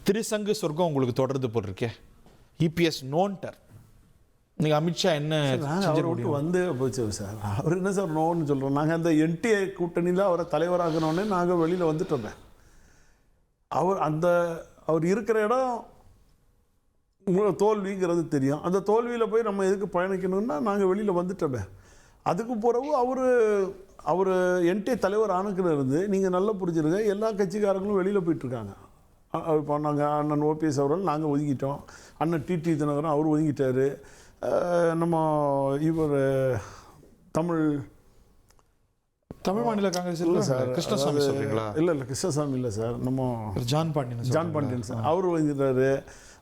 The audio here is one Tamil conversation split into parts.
திரிசங்கு சொர்க்கம் உங்களுக்கு தொடர்ந்து போட்டிருக்கே. இபிஎஸ் நோன்டர் நீங்க அமித்ஷா என்ன வந்து போச்சு சார். அவர் என்ன சார் நோன்னு சொல்றோம். நாங்கள் அந்த என்டிஏ கூட்டணியில் அவரை தலைவராகணுன்னே நாங்கள் வெளியில் வந்துட்டோமே. அவர் இருக்கிற இடம் தோல்விங்கிறது தெரியும். அந்த தோல்வியில் போய் நம்ம எதுக்கு பயணிக்கணும்னா நாங்கள் வெளியில் வந்துட்டோமே. அதுக்கு பிறகு அவர் என்டிஏ தலைவர் ஆணுக்குன்னு இருந்து நீங்கள் நல்லா புரிஞ்சுருங்க, எல்லா கட்சிக்காரங்களும் வெளியில் போயிட்டுருக்காங்க. இப்போ நாங்கள் அண்ணன் ஓபிஎஸ் அவர்கள் நாங்கள் ஒதுங்கிட்டோம், அண்ணன் டிடி தினகரன் அவர் ஒதுங்கிட்டார், நம்ம இவர் தமிழ் மாநில காங்கிரஸ் இல்லை சார், கிருஷ்ணசாமி சொல்றீங்களா? இல்லை கிருஷ்ணசாமி இல்லை சார், நம்ம ஜான் பாண்டியன் சார் அவர் ஒதுங்கிட்டாரு.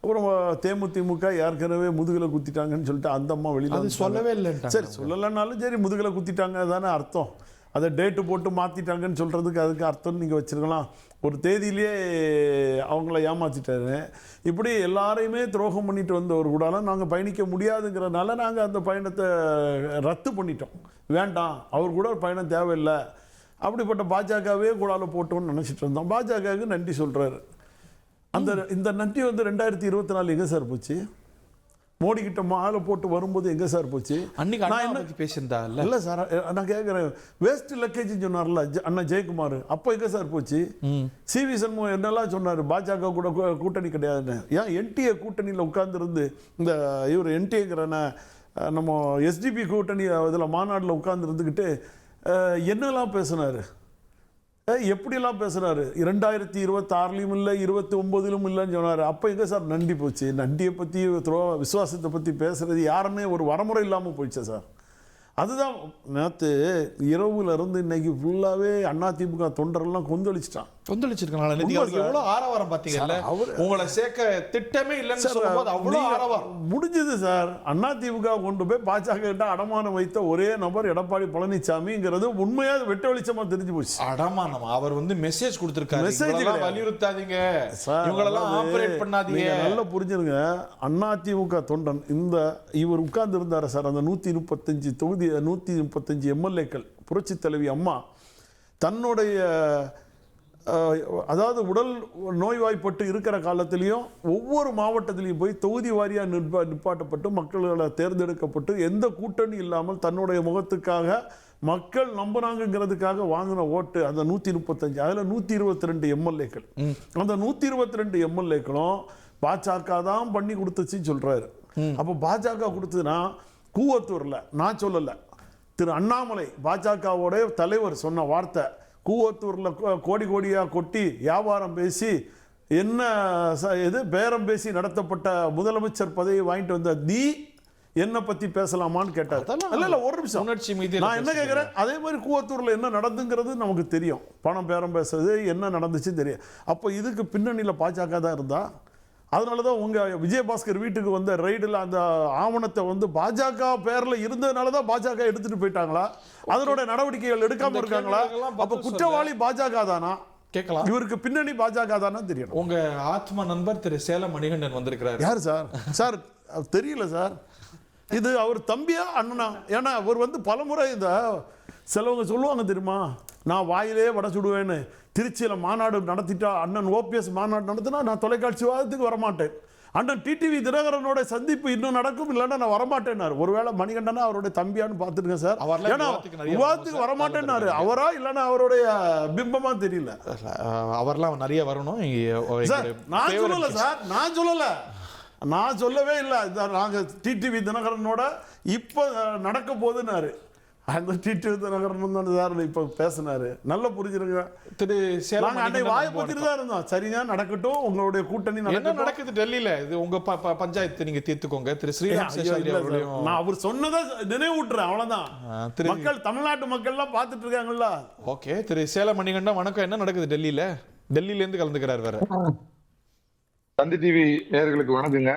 அப்புறம் தேமுதிமுக ஏற்கனவே முதுகில் குத்திட்டாங்கன்னு சொல்லிட்டு அந்த அம்மா வெளியில் சொல்லவே இல்லை. சரி சொல்லலைன்னாலும் சரி முதுகில் குத்திட்டாங்க தானே அர்த்தம். அதை டேட்டு போட்டு மாற்றிட்டாங்கன்னு சொல்கிறதுக்கு அதுக்கு அர்த்தம்னு நீங்கள் வச்சுருக்கலாம். ஒரு தேதியிலேயே அவங்கள ஏமாற்றிட்டாரு. இப்படி எல்லாரையுமே துரோகம் பண்ணிட்டு வந்தவர் கூட நாங்கள் பயணிக்க முடியாதுங்கிறதுனால நாங்கள் அந்த பயணத்தை ரத்து பண்ணிட்டோம். வேண்டாம், அவர் கூட பயணம் தேவையில்லை, அப்படிப்பட்ட பாஜகவே கூடால போட்டோம்னு நினச்சிட்டு இருந்தோம். பாஜகவுக்கு நன்றி சொல்கிறாரு. இந்த நன்றி 2024 எங்கே சார் போச்சு? மோடி கிட்ட மாலை போட்டு வரும்போது எங்கே சார் போச்சு? அன்னைக்கு நான் என்ன பேசியிருந்தா இல்லை சார், நான் கேட்குறேன். வேஸ்ட் லக்கேஜ்னு சொன்னார்ல அண்ணா ஜெயக்குமார், அப்போ எங்கே சார் போச்சு? சிவி சண்முகம் என்னெல்லாம் சொன்னார், பாஜக கூட கூட்டணி கிடையாதுன்னு. ஏன் என்டிஏ கூட்டணியில் உட்கார்ந்துருந்து இந்த இவர் என்டிஏங்கிறன நம்ம எஸ்டிபி கூட்டணி இதில் மாநாட்டில் உட்கார்ந்து இருந்துக்கிட்டு என்னெல்லாம் பேசினார், எப்படிலாம் பேசுகிறாரு? 2026 இல்லை 2029 இல்லைன்னு சொன்னார். அப்போ எங்கே சார் நன்றி போச்சு? நன்றியை பற்றி விசுவாசத்தை பற்றி பேசுகிறது யாருன்னே ஒரு வரமுறை இல்லாமல் போயிடுச்சு சார். அதுதான் நேற்று இரவுல இருந்து இன்னைக்கு ஃபுல்லாகவே அதிமுக தொண்டரெல்லாம் கொந்தளிச்சிருக்காங்க. எவ்வளோ ஆரவாரம் பார்த்தீங்கல்ல, உங்களை சேர்க்க திட்டமே இல்லைன்னு சொல்லும்போது அவ்வளோ ஆரவாரம் முடிஞ்சது சார். அதிமுக கொண்டு போய் பாஜக கிட்ட அடமானம் வைத்த ஒரே நபர் எடப்பாடி பழனிசாமிங்கிறது உண்மையாக வெட்ட வெளிச்சமாக தெரிஞ்சு போச்சு. அடமானம் அவர் மெசேஜ் கொடுத்துருக்காரு, மெசேஜ் வலியுறுத்தாதீங்க, இவங்களெல்லாம் ஆபரேட் பண்ணாதீங்க. நல்லா புரிஞ்சுருங்க. அதிமுக தொண்டன் இவர் உட்கார்ந்து இருந்தார் சார். அந்த 135 தொகுதி 135 எம்எல்ஏக்கள் புரட்சி தலைவி அம்மா தன்னுடைய அதாவது உடல் நோய்வாய்ப்பட்டு இருக்கிற காலத்திலையும் ஒவ்வொரு மாவட்டத்திலையும் போய் தொகுதி வாரியாக நிப்பாட்டப்பட்டு மக்களால் தேர்ந்தெடுக்கப்பட்டு எந்த கூட்டணி இல்லாமல் தன்னுடைய முகத்துக்காக மக்கள் நம்புறாங்கிறதுக்காக வாங்கின ஓட்டு அந்த 135. அதில் 122 எம்எல்ஏக்கள். அந்த 122 எம்எல்ஏக்களும் பாஜக தான் பண்ணி கொடுத்துச்சின்னு சொல்றாரு. அப்போ பாஜக கொடுத்ததுன்னா கூவத்தூரில் நான் சொல்லலை, திரு அண்ணாமலை பாஜகவோட தலைவர் சொன்ன வார்த்தை, கூவத்தூரில் கோடி கோடியாக கொட்டி வியாபாரம் பேசி என்ன பேரம் பேசி நடத்தப்பட்ட முதலமைச்சர் பதவி வாங்கிட்டு வந்த என்ன பத்தி பேசலாமான்னு கேட்டார். இல்ல ஒரு நிமிஷம், நான் என்ன கேட்கிறேன், அதே மாதிரி கூவத்தூர்ல என்ன நடந்துங்கிறது நமக்கு தெரியும். பணம் பேரம் பேசுறது என்ன நடந்துச்சு தெரியும். அப்போ இதுக்கு பின்னணியில் பாஜக தான் இருந்தா. அதனால தான் உங்கள் விஜயபாஸ்கர் வீட்டுக்கு வந்த ரைடில் அந்த ஆவணத்தை பாஜக பேரில் இருந்ததுனால தான் பாஜக எடுத்துட்டு போயிட்டாங்களா? அதனோட நடவடிக்கைகள் எடுக்காம இருக்காங்களா? அப்போ குற்றவாளி பாஜக தானா கேட்கலாம். இவருக்கு பின்னணி பாஜக தானா தெரியும். உங்க ஆத்ம நண்பர் திரு சேலம் மணிகண்டன் வந்திருக்கிறார். யார் சார்? சார் தெரியல சார், இது அவர் தம்பியா அண்ணனா? ஏன்னா அவர் பலமுறை சிலவங்க சொல்லுவாங்க தெரியுமா, நான் வாயிலே வடை சுடுவேன்னு. திருச்சியில் மாநாடு நடத்திட்டா, அண்ணன் ஓபிஎஸ் மாநாடு நடத்தினா நான் தொலைக்காட்சி விவாதத்துக்கு வரமாட்டேன். அண்ணன் டிடிவி தினகரனோட சந்திப்பு இன்னும் நடக்கும், இல்லைன்னா நான் வரமாட்டேன்னாரு. ஒருவேளை மணிகண்டனா அவருடைய தம்பியான்னு பார்த்துருக்கேன் சார். ஏன்னா விவாதத்துக்கு வரமாட்டேன்னாரு. அவரா இல்லைன்னா அவருடைய பிம்பமா தெரியல. அவர்லாம் நிறைய வரணும். நான் சொல்லல சார், நான் சொல்லவே இல்லை. நாங்கள் டிடிவி தினகரனோட இப்போ நடக்க போகுதுன்னாரு. அந்த டிடிவி தினகரன் தான் சார் இப்போ பேசினாரு. நல்லா புரிஞ்சிருங்க. திரு சேலம் வாயை பத்திட்டு தான் இருந்தோம். சரியா நடக்கட்டும், உங்களுடைய கூட்டணி என்ன நடக்குது டெல்லியில, இது உங்க பஞ்சாயத்து, நீங்க தீர்த்துக்கோங்க. திரு ஸ்ரீராம், நான் அவர் சொன்னதை நினைவூட்டுறேன், அவ்வளவுதான். மக்கள், தமிழ்நாட்டு மக்கள் எல்லாம் பார்த்துட்டு இருக்காங்கல்ல. ஓகே, திரு சேலம் மணிகண்டன் வணக்கம். என்ன நடக்குது டெல்லியில? டெல்லியில இருந்து கலந்துக்கிறார் வேற. தந்தி டிவி நேயர்களுக்கு வணக்கங்க.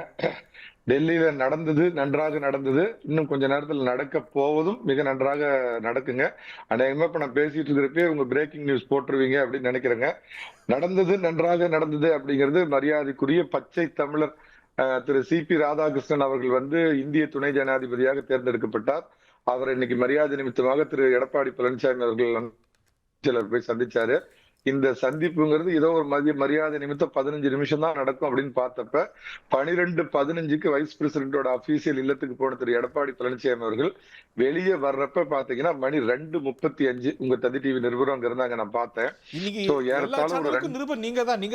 டெல்லியில நடந்தது நன்றாக நடந்தது. இன்னும் கொஞ்ச நேரத்தில் நடக்க போவதும் மிக நன்றாக நடக்குங்க. அநேகமா இப்ப நான் பேசிட்டு இருக்கிறப்பே உங்க பிரேக்கிங் நியூஸ் போட்டுருவீங்க அப்படின்னு நினைக்கிறேங்க. நடந்தது நன்றாக நடந்தது அப்படிங்கிறது மரியாதைக்குரிய பச்சை தமிழர் திரு சிபி ராதாகிருஷ்ணன் அவர்கள் இந்திய துணை ஜனாதிபதியாக தேர்ந்தெடுக்கப்பட்டார். அவரை இன்னைக்கு மரியாதை நிமித்தமாக திரு எடப்பாடி பழனிசாமி அவர்கள் போய் சந்திச்சாரு. இந்த சந்திப்புங்கிறது ஏதோ ஒரு மரியாதை நிமித்தம் 15 நிமிஷம் தான் நடக்கும் அப்படின்னு பார்த்தப்ப 12:15க்கு வைஸ் பிரசிடென்டோட அபிஷியல் இல்லத்துக்கு போன திரு எடப்பாடி பழனிசாமி அவர்கள் வெளியே வர்றப்ப பாத்தீங்கன்னா மணி 2:35. உங்க தந்தி டிவி நிருபர் அங்க இருந்தாங்க, நான் பார்த்தேன். நிருபர் நீங்க தான்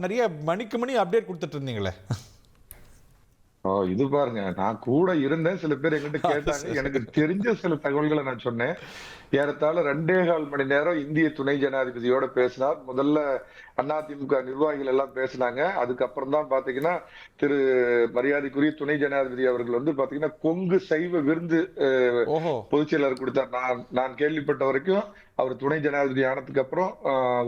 நிறைய மணிக்கு மணி அப்டேட் கொடுத்துட்டு இருந்தீங்களே. இது பாருங்க, நான் கூட இருந்தேன். சில பேர் எங்கிட்ட கேட்டாங்க, எனக்கு தெரிஞ்ச சில தகவல்களை நான் சொன்னேன். ஏறத்தாழ 2.25 மணி நேரம் இந்திய துணை ஜனாதிபதியோட பேசினார். முதல்ல அதிமுக நிர்வாகிகள் எல்லாம் பேசினாங்க. அதுக்கப்புறம் தான் பாத்தீங்கன்னா திரு மரியாதைக்குரிய துணை ஜனாதிபதி அவர்கள் வந்து பாத்தீங்கன்னா கொங்கு சைவ விருந்து பொதுச் செயலாளர் கொடுத்தார். நான் கேள்விப்பட்ட வரைக்கும் அவர் துணை ஜனாதிபதி ஆனதுக்கு அப்புறம்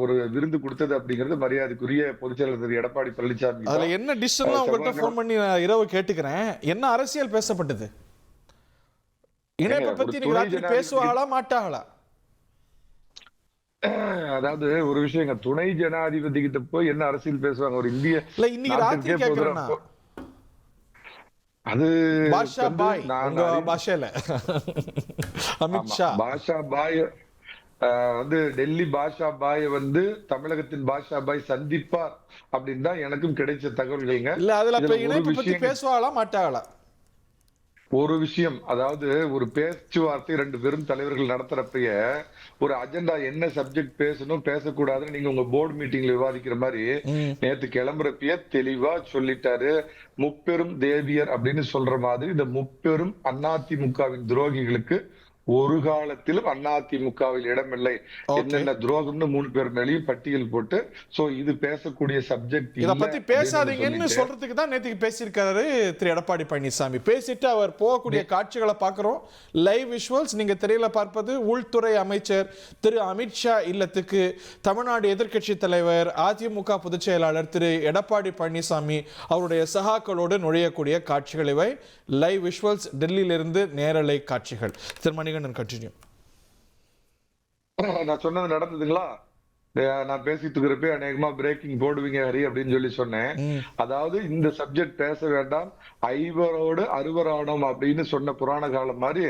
ஒரு விருந்து கொடுத்தது அப்படிங்கிறது மரியாதைக்குரிய பொதுச் செயலாளர் திரு எடப்பாடி பழனிசாமி. அதுல என்ன டிஷ் உங்கள்கிட்ட போன் பண்ணி இரவு கேட்டுக்கிறேன், என்ன அரசியல் பேசப்பட்டது? இணைப்பை பத்தி நீங்க ராத்திரி பேசுவாங்களா மாட்டாங்களா? அதாவது ஒரு விஷயம், துணை ஜனாதிபதி கிட்ட போய் என்ன அரசியல் பேசுவாங்க ஒரு இந்திய? இன்னைக்கு ராத்திரி கேக்குறேன் அது பாஷா பாய், உங்க பாஷையில அமித்ஷா பாஷா பாய் வந்து டெல்லி பாஷா பாய் வந்து தமிழகத்தின் பாஷா பாய் சந்திப்பார் அப்படின்னு தான் எனக்கும் கிடைச்ச தகவல்கள்ங்க. இல்ல அதுல இணைப்பை பத்தி பேசுவாங்களா மாட்டாங்களா? ஒரு விஷயம், அதாவது ஒரு பேச்சுவார்த்தை 2 பெரும் தலைவர்கள் நடத்துறப்பய ஒரு அஜெண்டா என்ன சப்ஜெக்ட் பேசணும் பேசக்கூடாதுன்னு நீங்க உங்க போர்டு மீட்டிங்ல விவாதிக்கிற மாதிரி நேத்து கிளம்புறப்பய தெளிவா சொல்லிட்டாரு. முப்பெரும் தேவியர் அப்படின்னு சொல்ற மாதிரி இந்த முப்பெரும் அதிமுகவின் துரோகிகளுக்கு ஒரு காலத்திலும் அதிமுகவில் இடமில்லை. என்னென்ன துரோகம்னு 3 பேர் மேலேயும் பட்டியல் போட்டு சோ இது பேசக்கூடிய சப்ஜெக்ட் இத பத்தி பேசாதீங்கன்னு சொல்றதுக்கு தான் நேத்துக்கு பேசியிருக்காரு திரு எடப்பாடி பழனிசாமி. பேசிட்டு அவர் போகக்கூடிய காட்சிகளை பார்க்கிறோம், லைவ் விஷுவல்ஸ். நீங்க திரையில பார்ப்பது உள்துறை அமைச்சர் திரு அமித்ஷா இல்லத்துக்கு தமிழ்நாடு எதிர்க்கட்சி தலைவர் அதிமுக பொதுச் செயலாளர் திரு எடப்பாடி பழனிசாமி அவருடைய சகாக்களோடு நுழையக்கூடிய காட்சிகள் இவை. லைவ் விஷுவல்ஸ், டெல்லியிலிருந்து நேரலை காட்சிகள். திருமணி கண்டினியூ. நான் சொன்னது நடந்ததுங்களா? நான் பேசிட்டு இருக்கிறப்ப அநேகமா பிரேக்கிங் போடுவீங்க ஹரி அப்படின்னு சொல்லி சொன்னேன். அதாவது இந்த சப்ஜெக்ட் பேச வேண்டாம், 5வரோடு 60ஆனோம் அப்படின்னு சொன்ன புராண காலம் மாதிரி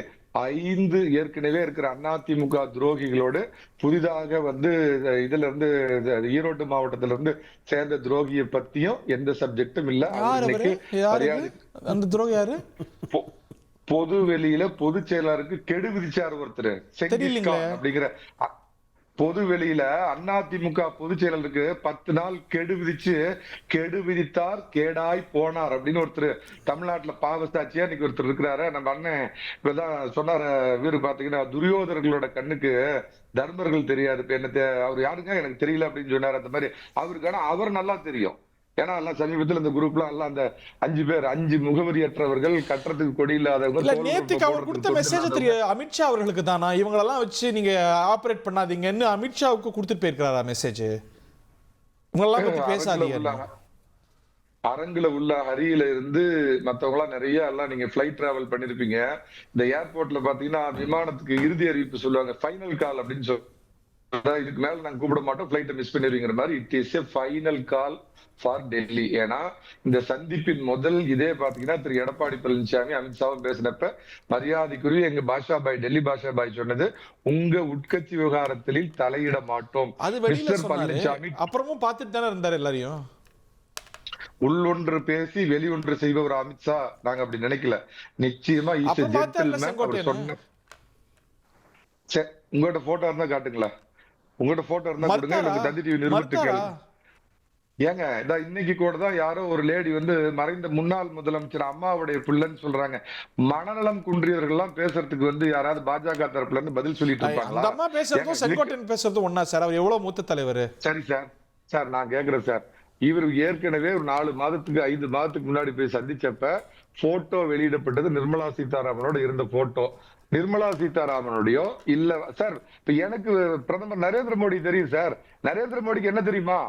5 ஏற்கனவே இருக்கிற அதிமுக துரோகிகளோடு புதிதாக வந்து இதுல இருந்து ஈரோடு மாவட்டத்துல இருந்து சேர்ந்த துரோகியை பத்தியும் எந்த சப்ஜெக்டும் இல்ல. அந்த துரோகி யாரு? பொது வெளியில பொதுச் செயலாளருக்கு கெடு விதிச்சார் ஒருத்தர், அப்படிங்கிற பொது வெளியில அதிமுக பொதுச் செயலாளருக்கு 10 நாள் கெடு விதிச்சு கெடு விதித்தார் கேடாய் போனார் அப்படின்னு ஒருத்தர் தமிழ்நாட்டுல பாவசாட்சியா இன்னைக்கு ஒருத்தர் இருக்கிறாரு. நம்ம அண்ணன் இப்பதான் சொன்னார வீரு பாத்தீங்கன்னா துரியோதனர்களோட கண்ணுக்கு தர்மர்கள் தெரியாது, என்ன அவர் யாருங்க எனக்கு தெரியல அப்படின்னு சொன்னாரு. அந்த மாதிரி அவருக்கான அவர் நல்லா தெரியும். ஏன்னா எல்லாம் சமீபத்தில் இந்த குரூப்ல எல்லாம் அந்த 5 பேர் 5 முகவரியற்றவர்கள், கட்டுறதுக்கு கொடி இல்லாதவங்க. நேத்துக்கு அவர் கொடுத்த மெசேஜ் திரு அமித்ஷா அவர்களுக்கு தானா இவங்களெல்லாம் வச்சு நீங்க ஆபரேட் பண்ணாதீங்கன்னு அமித்ஷாவுக்கு கொடுத்துட்டு போயிருக்கிறாரா மெசேஜ்? இவங்களெல்லாம் பத்தி பேசாதீங்க. அரங்குல உள்ள ஹரியில இருந்து மத்தவங்க எல்லாம் நிறைய எல்லாம் நீங்க பிளைட் டிராவல் பண்ணிருப்பீங்க. இந்த ஏர்போர்ட்ல பாத்தீங்கன்னா விமானத்துக்கு இறுதி அறிவிப்பு சொல்லுவாங்க, ஃபைனல் கால் அப்படின்னு சொல்லி. இதுக்கு மேல நாங்க கூப்பிட மாட்டோம், பிளைட்டை மிஸ் பண்ணிருவீங்கிற மாதிரி. It is a final call for Delhi. ஏன்னா இந்த சந்திப்பின் முதல் இதே பாத்தீங்கன்னா திரு எடப்பாடி பழனிசாமி அமித்ஷாவும் பேசினப்ப மரியாதைக்குரிய எங்க பாஷா பாய் டெல்லி பாஷா பாய் சொன்னது, உங்க உட்கட்சி விவகாரத்தில் தலையிட மாட்டோம். பழனிசாமி அப்புறமும் பார்த்துட்டு தானே இருந்தாரு எல்லாரையும். உள்ளொன்று பேசி வெளி ஒன்று செய்பவர் அமித்ஷா நாங்க அப்படி நினைக்கல. நிச்சயமா சொன்ன உங்கள்கிட்ட போட்டோ இருந்தா காட்டுங்களா? உங்கள்கிட்ட போட்டோ இருந்தா கொடுங்க, எனக்கு தந்தி டிவி நிறுவனத்துக்கு. ஏங்க இன்னைக்கு கூட தான் யாரோ ஒரு லேடி வந்து மறைந்த முன்னாள் முதலமைச்சர் அம்மாவுடைய பிள்ளைன்னு சொல்றாங்க. மனநலம் குன்றியவர்கள் எல்லாம் பேசுறதுக்கு வந்து யாராவது பாஜக தரப்புல இருந்து பதில் சொல்லிட்டு இருப்பாங்களா? பேசுறதும் ஒன்னா சார், அவர் எவ்வளவு மூத்த தலைவர். சரி சார் நான் கேக்குறேன் சார், இவர் ஏற்கனவே ஒரு 4 மாதத்துக்கு 5 மாதத்துக்கு முன்னாடி போய் சந்திச்சப்ப போட்டோ வெளியிடப்பட்டது நிர்மலா சீதாராமனோட இருந்த போட்டோ. நிர்மலா சீதாராமனுடையோ இல்ல சார், இப்ப எனக்கு பிரதமர் நரேந்திர மோடி தெரியும் சார். நரேந்திர மோடிக்கு என்ன தெரியுமா?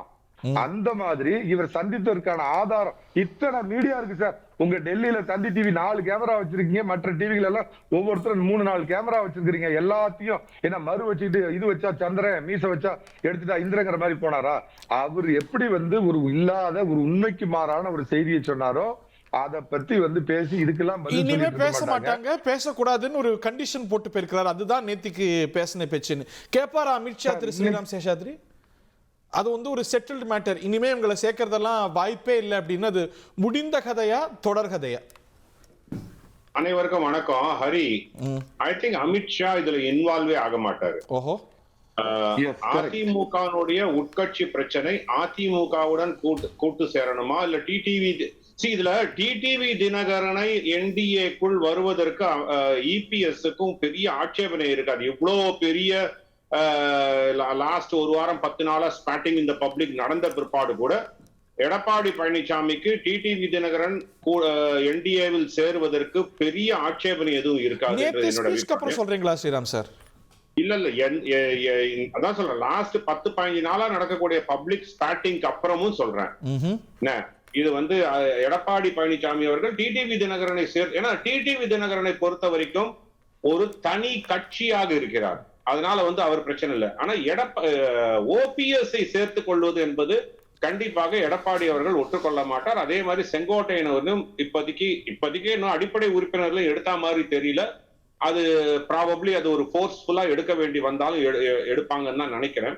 அந்த மாதிரி இவர் சந்தித்ததற்கான ஆதாரம் இத்தனை மீடியா இருக்கு சார். உங்க டெல்லியில தந்தி டிவி 4 கேமரா வச்சிருக்கீங்க, மற்ற டிவிகள் எல்லாம் ஒவ்வொருத்தரும் 3-4 கேமரா வச்சிருக்கீங்க. எல்லாத்தையும் என்ன மறு வச்சுட்டு இது வச்சா சந்திரன், மீச வச்சா எடுத்துட்டா இந்திரங்கிற மாதிரி போனாரா? அவர் எப்படி வந்து ஒரு இல்லாத ஒரு உண்மைக்கு மாறான ஒரு செய்தியை சொன்னாரோ அத பத்தி வந்து பேசி இதுக்கெல்லாம் இனிமே பேச மாட்டாங்க, பேசக்கூடாதுன்னு ஒரு கண்டிஷன் போட்டு போயிருக்கிறார். அதுதான் நேத்திக்கு பேசின பேச்சுன்னு கேட்பாரா அமித்ஷா திரு ஸ்ரீராம் சேஷாத்ரி? அது வந்து ஒரு செட்டில்டு மேட்டர், இனிமே உங்களை சேர்க்கறதெல்லாம் வாய்ப்பே இல்லை அப்படின்னு அது முடிந்த கதையா தொடர்கதையா? அனைவருக்கும் வணக்கம். ஹரி, ஐ திங்க் அமித்ஷா இதுல இன்வால்வே ஆக மாட்டாரு. ஓஹோ. அதிமுகனுடைய உட்கட்சி பிரச்சனை அதிமுகவுடன் கூட்டு சேரணுமா இல்ல டிடிவி? இதுல டிடிவி தினகரனை என்டிஏக்குள் வருவதற்கு இபிஎஸ்க்கும் பெரிய ஆட்சேபனை இருக்கு. அது இவ்வளவு பெரிய லாஸ்ட் ஒரு வாரம் 10 நாளா ஸ்பாட்டிங் இந்த பப்ளிக் நடந்த பிற்பாடு கூட எடப்பாடி பழனிசாமிக்கு டிடிவி தினகரன் என்டிஏவில் சேருவதற்கு பெரிய ஆட்சேபனை எதுவும் இருக்காது சொல்றீங்களா ஸ்ரீராம் சார்? இல்ல அதான் சொல்றேன், லாஸ்ட் 10-15 நாளா நடக்கக்கூடிய பப்ளிக் ஸ்பாட்டிங்க்கு அப்புறமும் சொல்றேன். இது வந்து எடப்பாடி பழனிசாமி அவர்கள் டிடிவி தினகரனை ஏன்னா டிடிவி தினகரனை பொறுத்த வரைக்கும் ஒரு தனி கட்சியாக இருக்கிறார். அதனால வந்து அவர் பிரச்சனை இல்லை. ஆனா ஓபிஎஸ்ஐ சேர்த்துக் கொள்வது என்பது கண்டிப்பாக எடப்பாடி அவர்கள் ஒற்றுக்கொள்ள மாட்டார். அதே மாதிரி செங்கோட்டையன் இப்போதைக்கு இன்னும் அடிப்படை உறுப்பினர்களும் எடுத்த மாதிரி தெரியல. அது ப்ராபப்ளி அது ஒரு ஃபோர்ஸ்ஃபுல்லா எடுக்க வேண்டி வந்தாலும் எடுப்பாங்கன்னு தான் நினைக்கிறேன்.